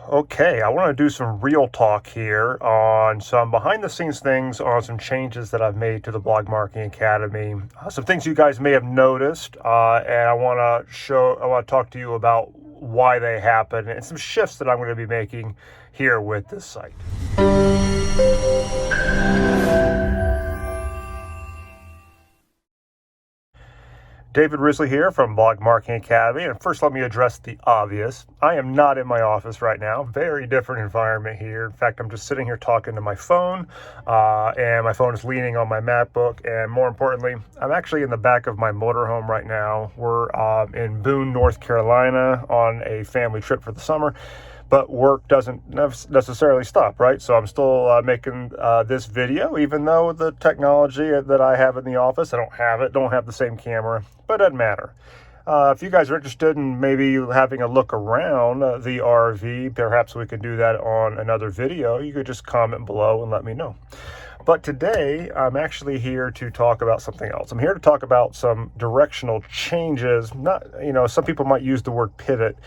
Okay, I want to do some real talk here on some behind the scenes things on some changes that I've made to the Blog Marketing Academy. Some things you guys may have noticed, and I want to talk to you about why they happen and some shifts that I'm going to be making here with this site. David Risley here from Blog Marketing Academy, and first let me address the obvious. I am not in my office right now. Very different environment here. In fact, I'm just sitting here talking to my phone, and my phone is leaning on my MacBook, and more importantly, I'm actually in the back of my motorhome right now. We're in Boone, North Carolina on a family trip for the summer. But work doesn't necessarily stop, right? So I'm still making this video, even though the technology that I have in the office, don't have the same camera, but it doesn't matter. If you guys are interested in maybe having a look around the RV, perhaps we could do that on another video. You could just comment below and let me know. But today, I'm actually here to talk about something else. I'm here to talk about some directional changes. Some people might use the word pivot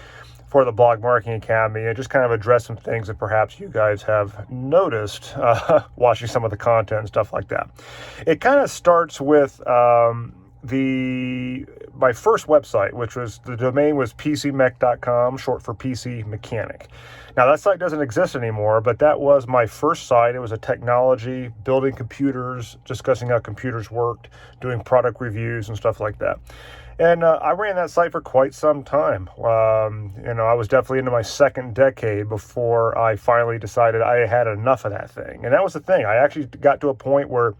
for the Blog Marketing Academy and just kind of address some things that perhaps you guys have noticed watching some of the content and stuff like that. It kind of starts with my first website, which was the domain was pcmech.com, short for PC Mechanic. Now that site doesn't exist anymore, but that was my first site. It was a technology, building computers, discussing how computers worked, doing product reviews and stuff like that. And I ran that site for quite some time. I was definitely into my second decade before I finally decided I had enough of that thing. And that was the thing. I actually got to a point where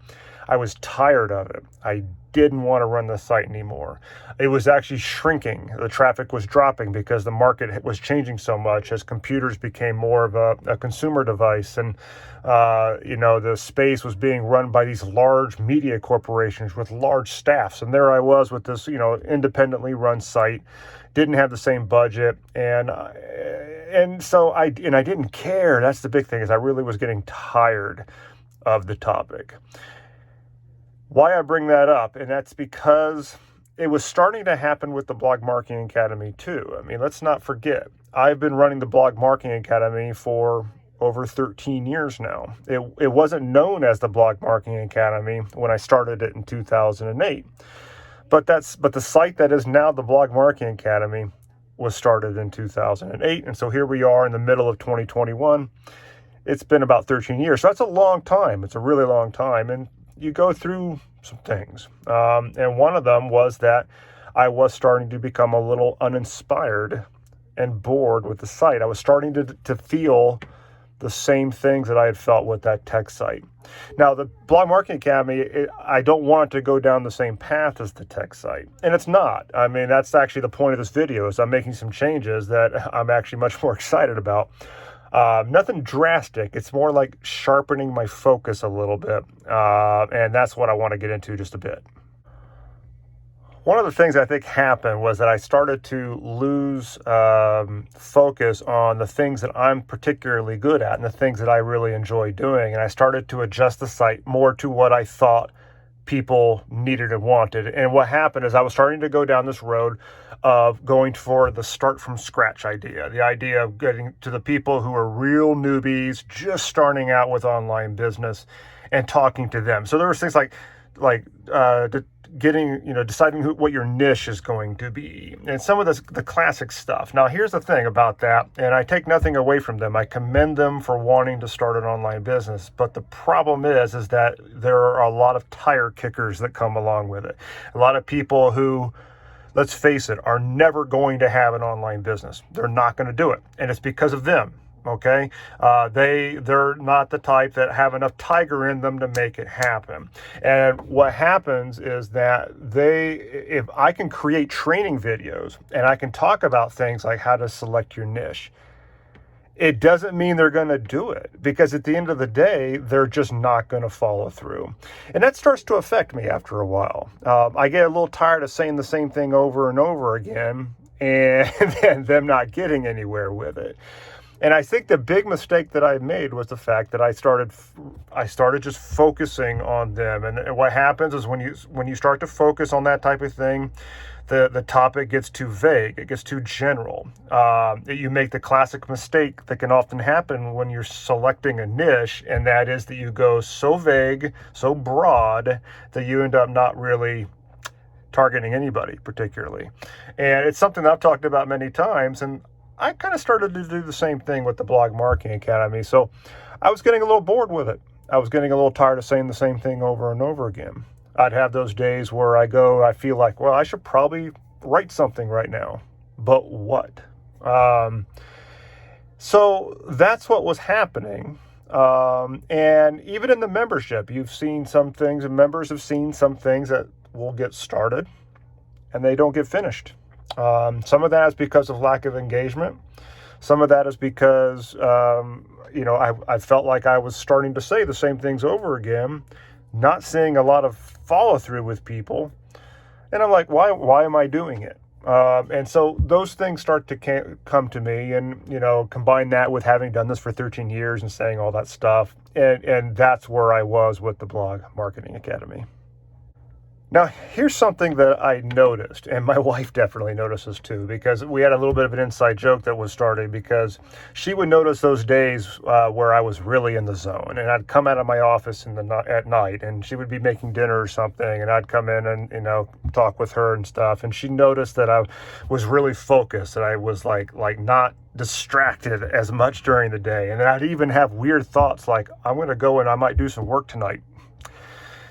I was tired of it. I didn't want to run the site anymore. It was actually shrinking. The traffic was dropping because the market was changing so much as computers became more of a consumer device. And, the space was being run by these large media corporations with large staffs. And there I was with this, independently run site, didn't have the same budget. And so I didn't care. That's the big thing, is I really was getting tired of the topic. Why I bring that up, and that's because it was starting to happen with the Blog Marketing Academy too. I mean, let's not forget, I've been running the Blog Marketing Academy for over 13 years now. It wasn't known as the Blog Marketing Academy when I started it in 2008. But the site that is now the Blog Marketing Academy was started in 2008. And so here we are in the middle of 2021. It's been about 13 years. So that's a long time. It's a really long time. And you go through some things. And one of them was that I was starting to become a little uninspired and bored with the site. I was starting to feel the same things that I had felt with that tech site. Now, the Blog Marketing Academy, I don't want it to go down the same path as the tech site. And it's not. I mean, that's actually the point of this video, is I'm making some changes that I'm actually much more excited about. Nothing drastic. It's more like sharpening my focus a little bit. And that's what I want to get into just a bit. One of the things I think happened was that I started to lose focus on the things that I'm particularly good at and the things that I really enjoy doing. And I started to adjust the site more to what I thought people needed and wanted. And what happened is I was starting to go down this road of going for the start from scratch idea, the idea of getting to the people who are real newbies, just starting out with online business and talking to them. So there were things like deciding what your niche is going to be, and some of the classic stuff. Now, here's the thing about that, and I take nothing away from them. I commend them for wanting to start an online business, but the problem is that there are a lot of tire kickers that come along with it. A lot of people who, let's face it, are never going to have an online business. They're not going to do it, and it's because of them. Okay, they're not the type that have enough tiger in them to make it happen. And what happens is that if I can create training videos and I can talk about things like how to select your niche, it doesn't mean they're going to do it, because at the end of the day, they're just not going to follow through. And that starts to affect me after a while. I get a little tired of saying the same thing over and over again and them not getting anywhere with it. And I think the big mistake that I made was the fact that I started just focusing on them. And what happens is when you start to focus on that type of thing, the topic gets too vague. It gets too general. You make the classic mistake that can often happen when you're selecting a niche, and that is that you go so vague, so broad, that you end up not really targeting anybody particularly. And it's something that I've talked about many times, and I kind of started to do the same thing with the Blog Marketing Academy. So I was getting a little bored with it. I was getting a little tired of saying the same thing over and over again. I'd have those days where I feel like, well, I should probably write something right now, but what? So that's what was happening. And even in the membership, you've seen some things, and members have seen some things that will get started and they don't get finished. Some of that is because of lack of engagement. Some of that is because, I felt like I was starting to say the same things over again, not seeing a lot of follow through with people. And I'm like, why am I doing it? And so those things start to come to me, and, combine that with having done this for 13 years and saying all that stuff. And that's where I was with the Blog Marketing Academy. Now, here's something that I noticed, and my wife definitely notices too, because we had a little bit of an inside joke that was started, because she would notice those days where I was really in the zone, and I'd come out of my office at night, and she would be making dinner or something, and I'd come in and, talk with her and stuff, and she noticed that I was really focused, that I was like not distracted as much during the day, and then I'd even have weird thoughts like, I'm going to go and I might do some work tonight.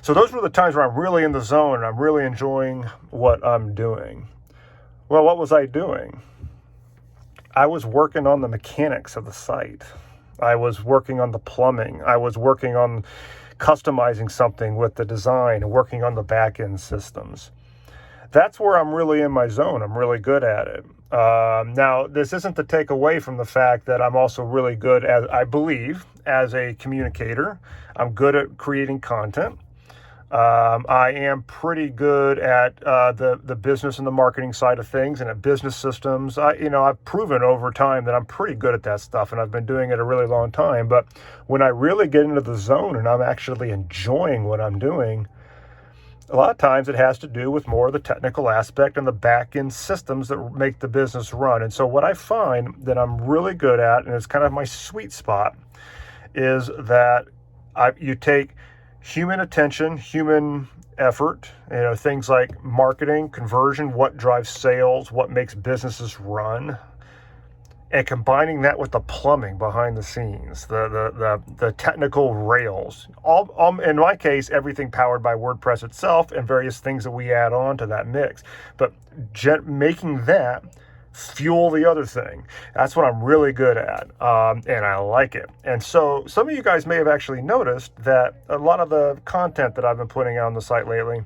So those were the times where I'm really in the zone and I'm really enjoying what I'm doing. Well, what was I doing? I was working on the mechanics of the site. I was working on the plumbing. I was working on customizing something with the design and working on the back-end systems. That's where I'm really in my zone. I'm really good at it. Now, this isn't to take away from the fact that I'm also really good I believe, as a communicator. I'm good at creating content. I am pretty good at the business and the marketing side of things, and at business systems. I've proven over time that I'm pretty good at that stuff, and I've been doing it a really long time. But when I really get into the zone and I'm actually enjoying what I'm doing, a lot of times it has to do with more of the technical aspect and the back-end systems that make the business run. And so what I find that I'm really good at, and it's kind of my sweet spot, is that you take human attention, human effort, things like marketing, conversion, what drives sales, what makes businesses run, and combining that with the plumbing behind the scenes, the technical rails. All in my case, everything powered by WordPress itself and various things that we add on to that mix. But making that fuel the other thing. That's what I'm really good at, and I like it. And so some of you guys may have actually noticed that a lot of the content that I've been putting out on the site lately,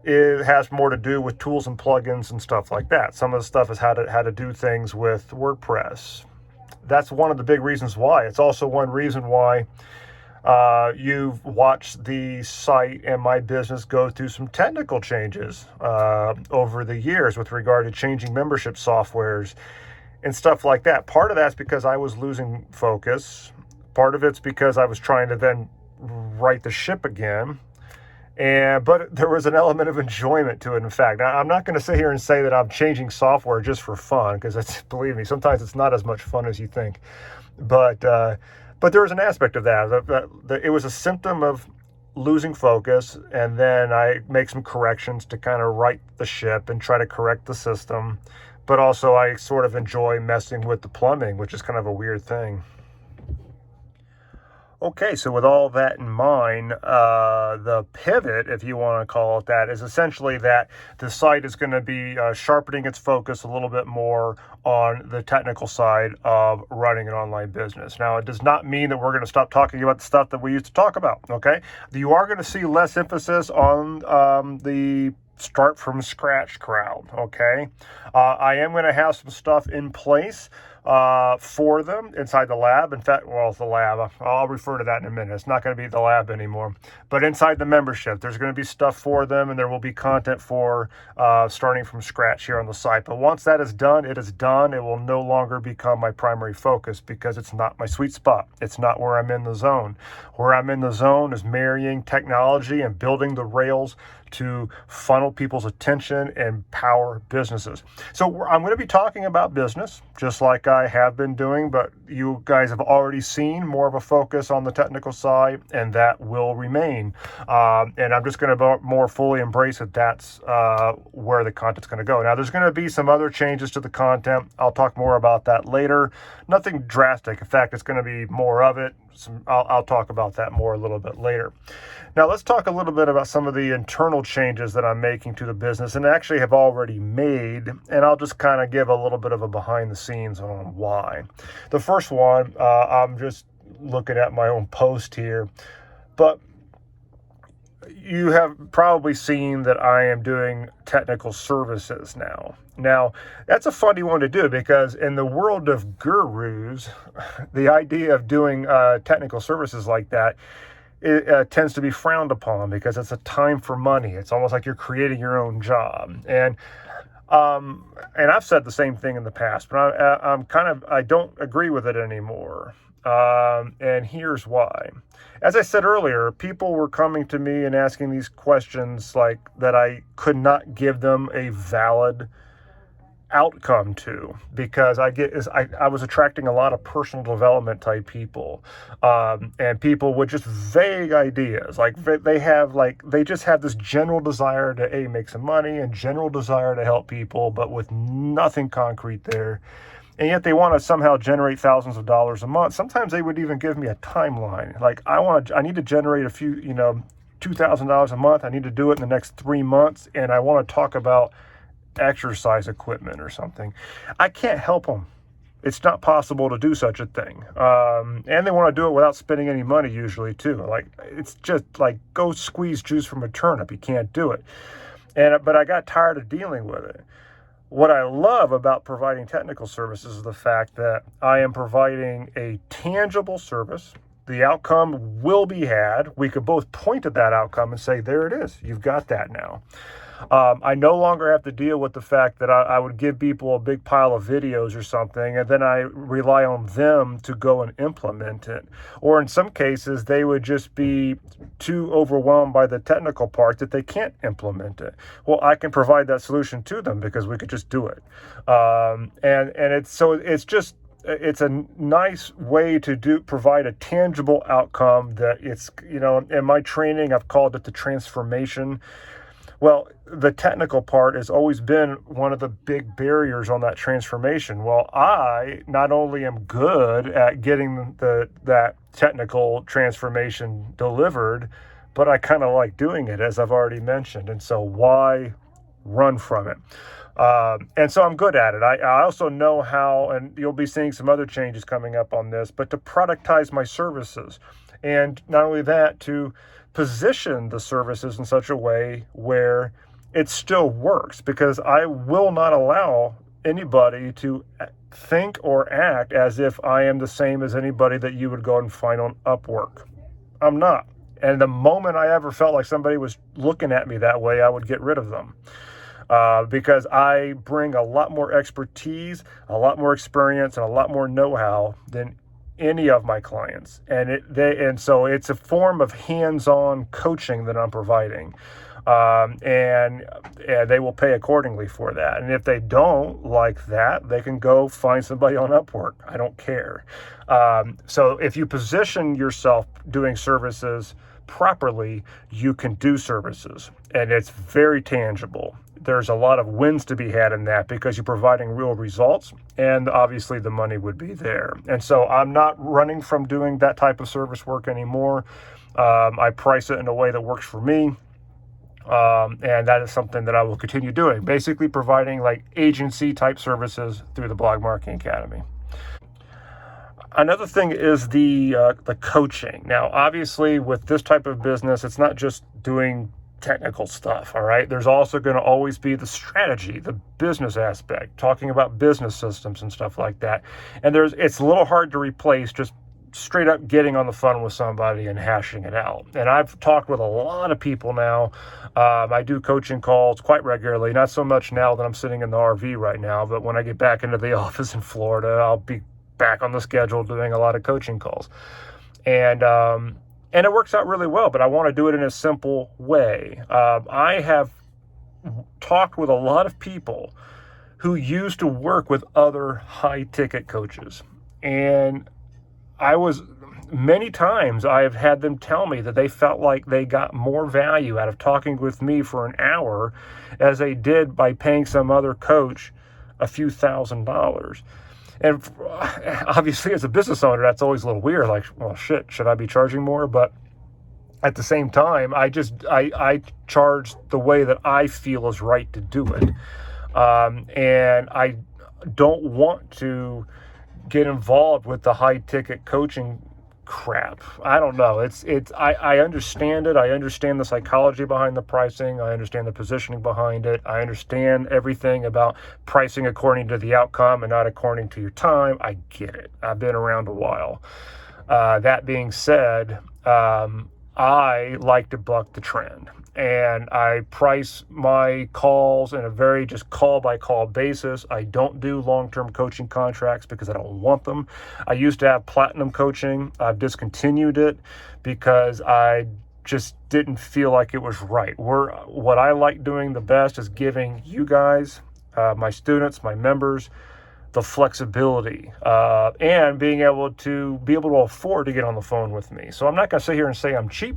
it has more to do with tools and plugins and stuff like that. Some of the stuff is how to do things with WordPress. That's one of the big reasons why. It's also one reason why you've watched the site and my business go through some technical changes over the years with regard to changing membership softwares and stuff like that. Part of that's because I was losing focus. Part of it's because I was trying to then right the ship again. But there was an element of enjoyment to it. In fact, I'm not going to sit here and say that I'm changing software just for fun, because believe me, sometimes it's not as much fun as you think. But there was an aspect of that it was a symptom of losing focus, and then I make some corrections to kind of right the ship and try to correct the system. But also I sort of enjoy messing with the plumbing, which is kind of a weird thing. Okay, so with all that in mind, the pivot, if you want to call it that, is essentially that the site is going to be sharpening its focus a little bit more on the technical side of running an online business. Now, it does not mean that we're going to stop talking about the stuff that we used to talk about, okay? You are going to see less emphasis on the start from scratch crowd, okay? I am going to have some stuff in place for them inside the lab. In fact, well, it's the lab. I'll refer to that in a minute. It's not going to be the lab anymore. But inside the membership, there's going to be stuff for them, and there will be content for starting from scratch here on the site. But once that is done, it is done. It will no longer become my primary focus because it's not my sweet spot. It's not where I'm in the zone. Where I'm in the zone is marrying technology and building the rails to funnel people's attention and power businesses. So I'm going to be talking about business, just like I have been doing, but you guys have already seen more of a focus on the technical side, and that will remain. And I'm just going to more fully embrace it. That's where the content's going to go. Now, there's going to be some other changes to the content. I'll talk more about that later. Nothing drastic. In fact, it's going to be more of it. I'll talk about that more a little bit later. Now, let's talk a little bit about some of the internal changes that I'm making to the business and actually have already made, and I'll just kind of give a little bit of a behind the scenes on why. The first one, I'm just looking at my own post here, but you have probably seen that I am doing technical services now. Now, that's a funny one to do because in the world of gurus, the idea of doing technical services like that, it tends to be frowned upon because it's a time for money. It's almost like you're creating your own job. And I've said the same thing in the past, but I don't agree with it anymore. And here's why. As I said earlier, people were coming to me and asking these questions like that I could not give them a valid outcome to, because I was attracting a lot of personal development type people, and people with just vague ideas. Like they just have this general desire to make some money and general desire to help people, but with nothing concrete there. And yet they want to somehow generate thousands of dollars a month. Sometimes they would even give me a timeline. Like I need to generate a few, $2,000 a month. I need to do it in the next 3 months. And I want to talk about exercise equipment or something. I can't help them. It's not possible to do such a thing. And they want to do it without spending any money usually too. Like it's just like go squeeze juice from a turnip. You can't do it. But I got tired of dealing with it. What I love about providing technical services is the fact that I am providing a tangible service. The outcome will be had. We could both point at that outcome and say, there it is. You've got that now. I no longer have to deal with the fact that I would give people a big pile of videos or something, and then I rely on them to go and implement it. Or in some cases, they would just be too overwhelmed by the technical part that they can't implement it. Well, I can provide that solution to them because we could just do it. It's a nice way to provide a tangible outcome that it's, in my training, I've called it the transformation. Well, the technical part has always been one of the big barriers on that transformation. Well, I not only am good at getting that technical transformation delivered, but I kind of like doing it, as I've already mentioned. And so why run from it? And so I'm good at it. I also know how, and you'll be seeing some other changes coming up on this, but to productize my services. And not only that, to position the services in such a way where it still works, because I will not allow anybody to think or act as if I am the same as anybody that you would go and find on Upwork. I'm not. And the moment I ever felt like somebody was looking at me that way, I would get rid of them. Because I bring a lot more expertise, a lot more experience, and a lot more know-how than any of my clients. And so it's a form of hands-on coaching that I'm providing. And they will pay accordingly for that. And if they don't like that, they can go find somebody on Upwork. I don't care. So if you position yourself doing services properly, you can do services, and it's very tangible. There's a lot of wins to be had in that because you're providing real results, and obviously the money would be there. And so I'm not running from doing that type of service work anymore. I price it in a way that works for me. And that is something that I will continue doing, basically providing like agency type services through the Blog Marketing Academy. Another thing is the coaching. Now, obviously with this type of business, it's not just doing technical stuff, all right? There's also going to always be the strategy, the business aspect, talking about business systems and stuff like that. And it's a little hard to replace just straight up getting on the phone with somebody and hashing it out. And I've talked with a lot of people now. I do coaching calls quite regularly, not so much now that I'm sitting in the RV right now, but when I get back into the office in Florida, I'll be back on the schedule doing a lot of coaching calls. And it works out really well, but I want to do it in a simple way. I have talked with a lot of people who used to work with other high-ticket coaches. And many times I have had them tell me that they felt like they got more value out of talking with me for an hour as they did by paying some other coach a few $1,000s. And obviously, as a business owner, that's always a little weird. Like, well, shit, should I be charging more? But at the same time, I charge the way that I feel is right to do it. And I don't want to get involved with the high ticket coaching crap. I don't know. I understand it. I understand the psychology behind the pricing. I understand the positioning behind it. I understand everything about pricing according to the outcome and not according to your time. I get it. I've been around a while. That being said, I like to buck the trend, and I price my calls in a very just call by call basis. I don't do long-term coaching contracts because I don't want them. I used to have platinum coaching. I've discontinued it because I just didn't feel like it was right. What I like doing the best is giving you guys, my students, my members, the flexibility and being able to afford to get on the phone with me. So I'm not going to sit here and say I'm cheap.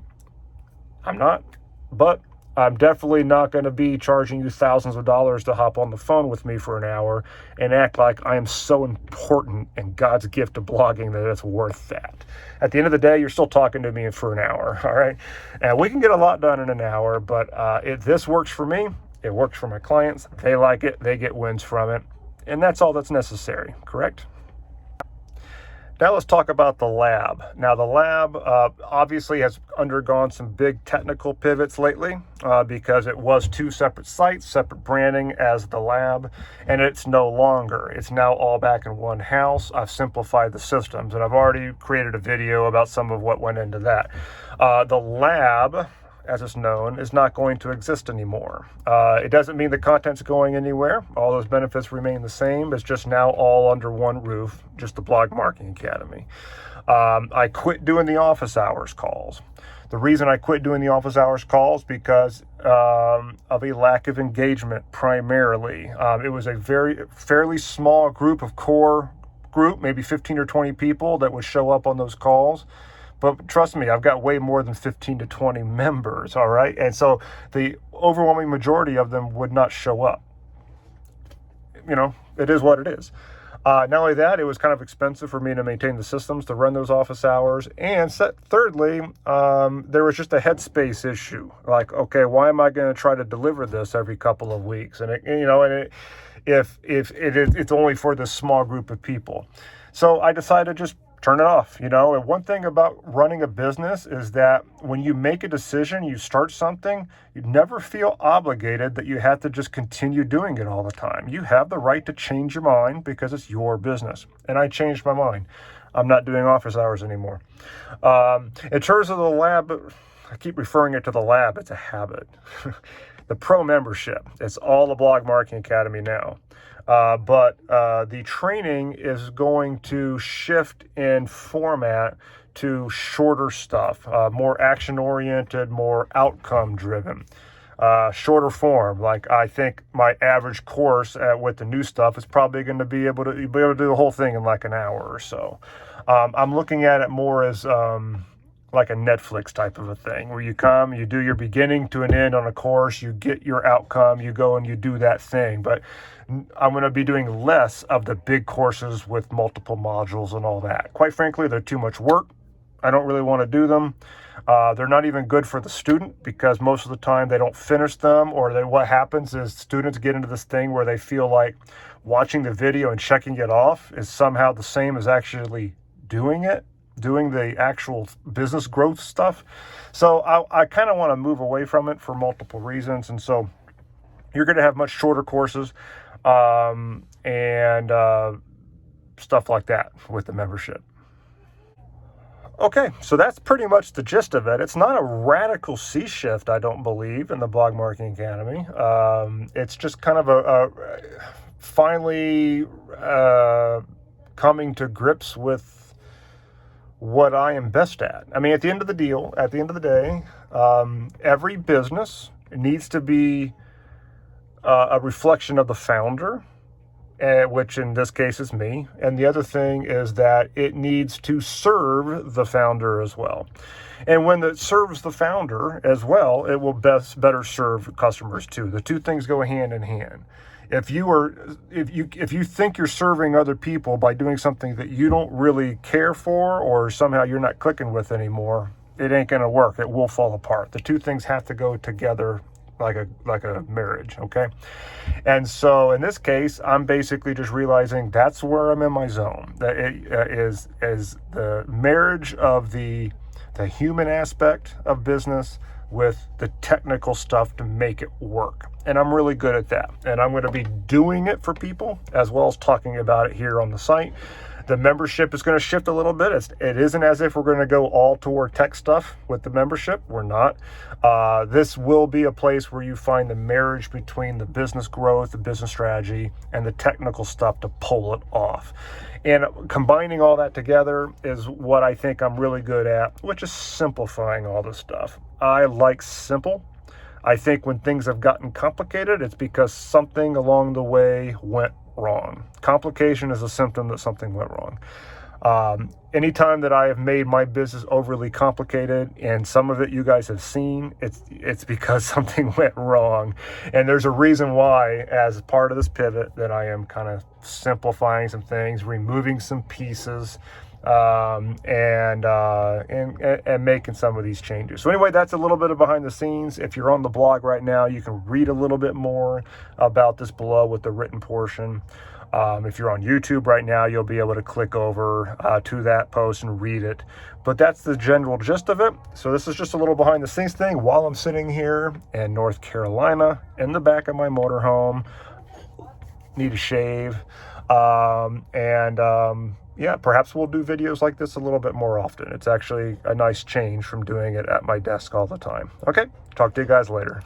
I'm not, but I'm definitely not going to be charging you thousands of dollars to hop on the phone with me for an hour and act like I am so important and God's gift to blogging that it's worth that. At the end of the day, you're still talking to me for an hour, all right? And we can get a lot done in an hour, but this works for me. It works for my clients. They like it. They get wins from it. And that's all that's necessary, correct? Now let's talk about the lab. Now the lab obviously has undergone some big technical pivots lately because it was two separate sites, separate branding as the lab, and it's no longer. It's now all back in one house. I've simplified the systems, and I've already created a video about some of what went into that. The lab, as it's known, is not going to exist anymore. It doesn't mean the content's going anywhere. All those benefits remain the same. It's just now all under one roof, just the Blog Marketing Academy. I quit doing the office hours calls. The reason I quit doing the office hours calls because of a lack of engagement primarily. It was a fairly small group of core group, maybe 15 or 20 people that would show up on those calls. But trust me, I've got way more than 15 to 20 members, all right? And so the overwhelming majority of them would not show up. You know, it is what it is. Not only that, it was kind of expensive for me to maintain the systems to run those office hours. And thirdly, there was just a headspace issue. Like, okay, why am I going to try to deliver this every couple of weeks? And it's only for this small group of people. So I decided to just turn it off, And one thing about running a business is that when you make a decision, you start something, you never feel obligated that you have to just continue doing it all the time. You have the right to change your mind because it's your business. And I changed my mind. I'm not doing office hours anymore. In terms of the lab, I keep referring it to the lab. It's a habit. The pro membership. It's all the Blog Marketing Academy now. But the training is going to shift in format to shorter stuff, more action-oriented, more outcome-driven, shorter form. Like I think my average course with the new stuff is probably going to be able to do the whole thing in like an hour or so. I'm looking at it more as like a Netflix type of a thing where you come, you do your beginning to an end on a course, you get your outcome, you go and you do that thing. But I'm going to be doing less of the big courses with multiple modules and all that. Quite frankly, they're too much work. I don't really want to do them. They're not even good for the student because most of the time they don't finish them, or what happens is students get into this thing where they feel like watching the video and checking it off is somehow the same as actually doing it. doing the actual business growth stuff. So I kind of want to move away from it for multiple reasons. And so you're going to have much shorter courses and stuff like that with the membership. Okay, so that's pretty much the gist of it. It's not a radical sea shift, I don't believe, in the Blog Marketing Academy. It's just kind of a finally coming to grips with what I am best at. I mean, at the end of the day, every business needs to be a reflection of the founder, which in this case is me. And the other thing is that it needs to serve the founder as well. And when it serves the founder as well, it will better serve customers too. The two things go hand in hand. If you think you're serving other people by doing something that you don't really care for, or somehow you're not clicking with anymore, it ain't going to work. It will fall apart. The two things have to go together like a marriage, okay? And so in this case, I'm basically just realizing that's where I'm in my zone. That it is the marriage of the human aspect of business with the technical stuff to make it work. And I'm really good at that. And I'm going to be doing it for people as well as talking about it here on the site. The membership is going to shift a little bit. It isn't as if we're going to go all toward tech stuff with the membership. We're not. This will be a place where you find the marriage between the business growth, the business strategy, and the technical stuff to pull it off. And combining all that together is what I think I'm really good at, which is simplifying all this stuff. I like simple. I think when things have gotten complicated, it's because something along the way went wrong. Complication is a symptom that something went wrong. Anytime that I have made my business overly complicated, and some of it you guys have seen, it's because something went wrong. And there's a reason why, as part of this pivot, that I am kind of simplifying some things, removing some pieces, and making some of these changes. So anyway, that's a little bit of behind the scenes. If you're on the blog right now, you can read a little bit more about this below with the written portion. If you're on YouTube right now, you'll be able to click over to that post and read it. But that's the general gist of it. So this is just a little behind the scenes thing while I'm sitting here in North Carolina in the back of my motorhome. Need a shave. Yeah, perhaps we'll do videos like this a little bit more often. It's actually a nice change from doing it at my desk all the time. Okay, talk to you guys later.